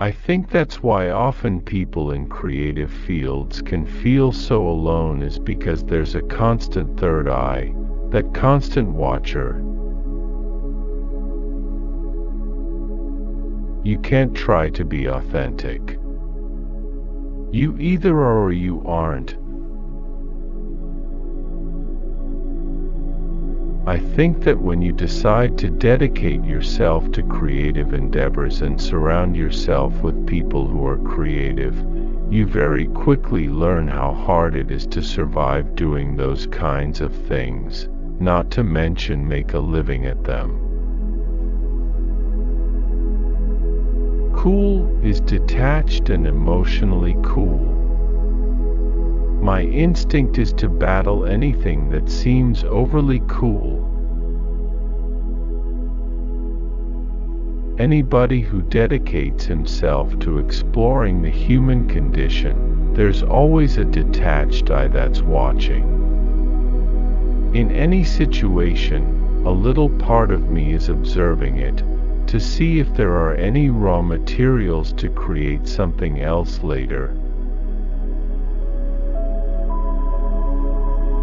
I think that's why often people in creative fields can feel so alone, is because there's a constant third eye, that constant watcher. You can't try to be authentic. You either are or you aren't. I think that when you decide to dedicate yourself to creative endeavors and surround yourself with people who are creative, you very quickly learn how hard it is to survive doing those kinds of things, not to mention make a living at them. Cool is detached and emotionally cool. My instinct is to battle anything that seems overly cool. Anybody who dedicates himself to exploring the human condition, there's always a detached eye that's watching. In any situation, a little part of me is observing it, to see if there are any raw materials to create something else later.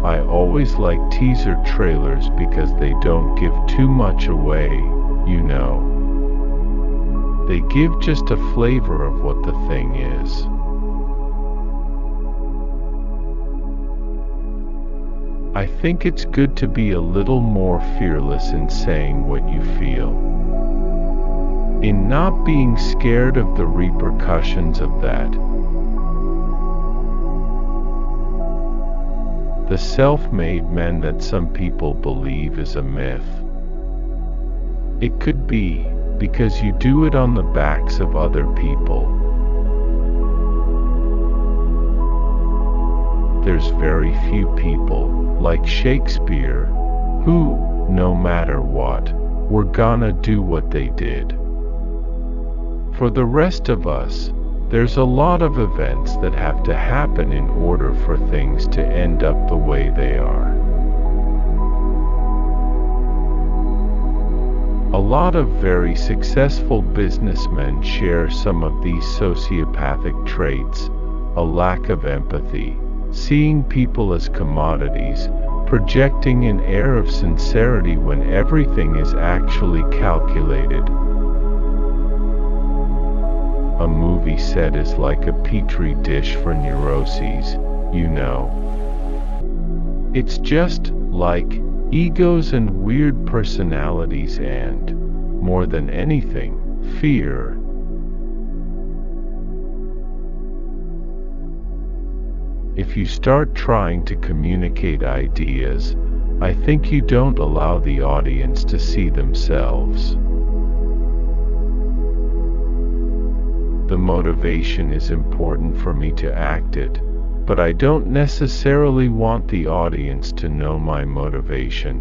I always like teaser trailers because they don't give too much away, you know. They give just a flavor of what the thing is. I think it's good to be a little more fearless in saying what you feel, in not being scared of the repercussions of that. The self-made man that some people believe is a myth. It could be, because you do it on the backs of other people. There's very few people, like Shakespeare, who, no matter what, were gonna do what they did. For the rest of us, there's a lot of events that have to happen in order for things to end up the way they are. A lot of very successful businessmen share some of these sociopathic traits: a lack of empathy, seeing people as commodities, projecting an air of sincerity when everything is actually calculated. A movie set is like a petri dish for neuroses, you know. It's just like egos and weird personalities and, more than anything, fear. If you start trying to communicate ideas, I think you don't allow the audience to see themselves. The motivation is important for me to act it, but I don't necessarily want the audience to know my motivation.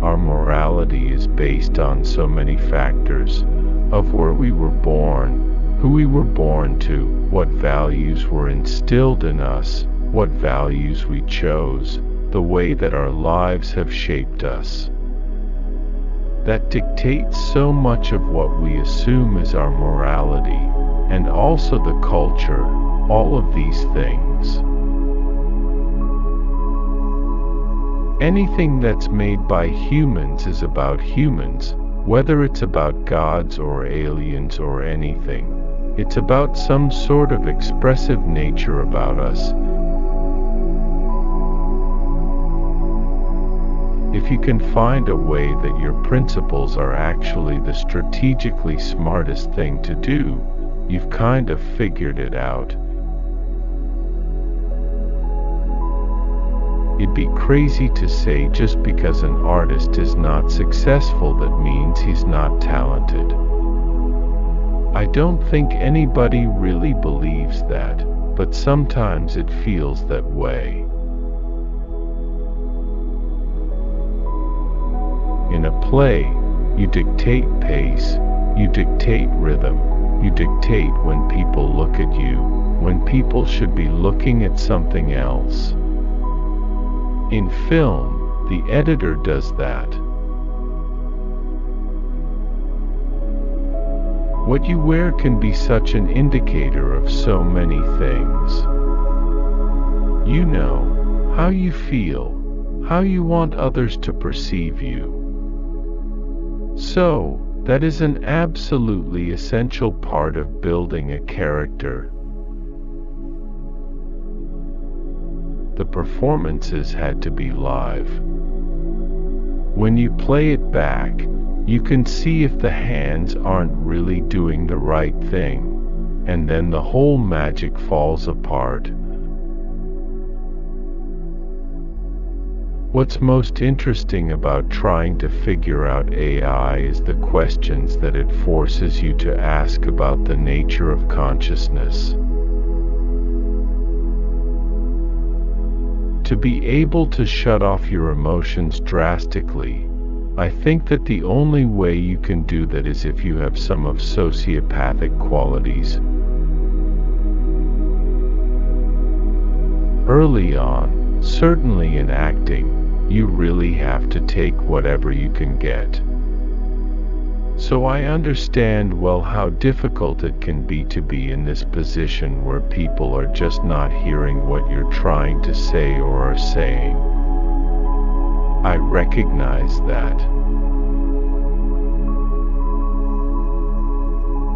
Our morality is based on so many factors, of where we were born, who we were born to, what values were instilled in us, what values we chose, the way that our lives have shaped us. That dictates so much of what we assume is our morality, and also the culture, all of these things. Anything that's made by humans is about humans, whether it's about gods or aliens or anything. It's about some sort of expressive nature about us. If you can find a way that your principles are actually the strategically smartest thing to do, you've kind of figured it out. It'd be crazy to say just because an artist is not successful that means he's not talented. I don't think anybody really believes that, but sometimes it feels that way. In a play, you dictate pace, you dictate rhythm, you dictate when people look at you, when people should be looking at something else. In film, the editor does that. What you wear can be such an indicator of so many things. You know, how you feel, how you want others to perceive you. So, that is an absolutely essential part of building a character. The performances had to be live. When you play it back, you can see if the hands aren't really doing the right thing, and then the whole magic falls apart. What's most interesting about trying to figure out AI is the questions that it forces you to ask about the nature of consciousness. To be able to shut off your emotions drastically, I think that the only way you can do that is if you have some of sociopathic qualities. Early on, certainly in acting, you really have to take whatever you can get. So I understand well how difficult it can be to be in this position where people are just not hearing what you're trying to say or are saying. I recognize that.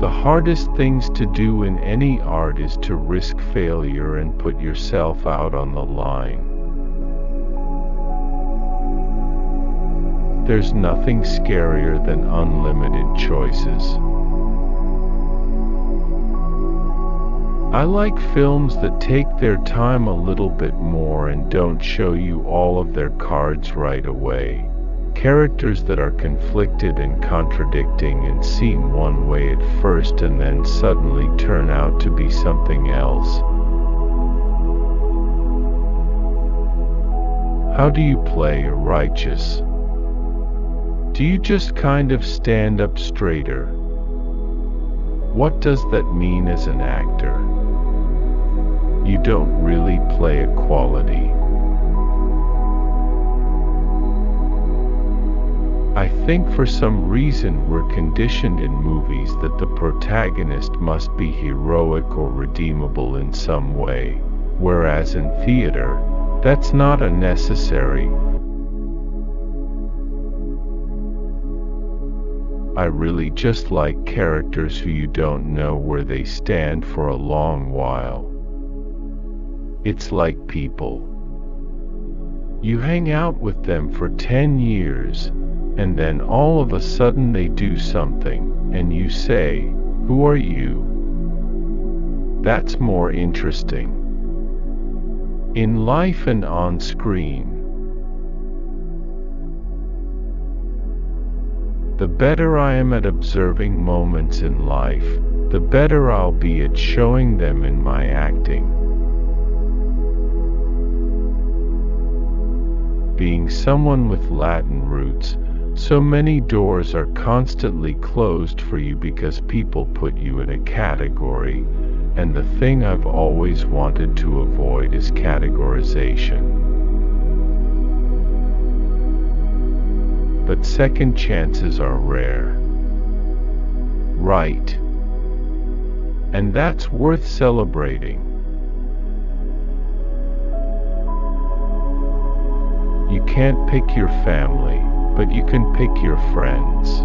The hardest things to do in any art is to risk failure and put yourself out on the line. There's nothing scarier than unlimited choices. I like films that take their time a little bit more and don't show you all of their cards right away. Characters that are conflicted and contradicting and seem one way at first and then suddenly turn out to be something else. How do you play a righteous? Do you just kind of stand up straighter? What does that mean as an actor? You don't really play a quality. I think for some reason we're conditioned in movies that the protagonist must be heroic or redeemable in some way, whereas in theater, that's not a necessary. I really just like characters who you don't know where they stand for a long while. It's like people. You hang out with them for 10 years, and then all of a sudden they do something, and you say, "Who are you?" That's more interesting. In life and on screen. The better I am at observing moments in life, the better I'll be at showing them in my acting. Being someone with Latin roots, so many doors are constantly closed for you because people put you in a category, and the thing I've always wanted to avoid is categorization. But second chances are rare. Right. And that's worth celebrating. You can't pick your family, but you can pick your friends.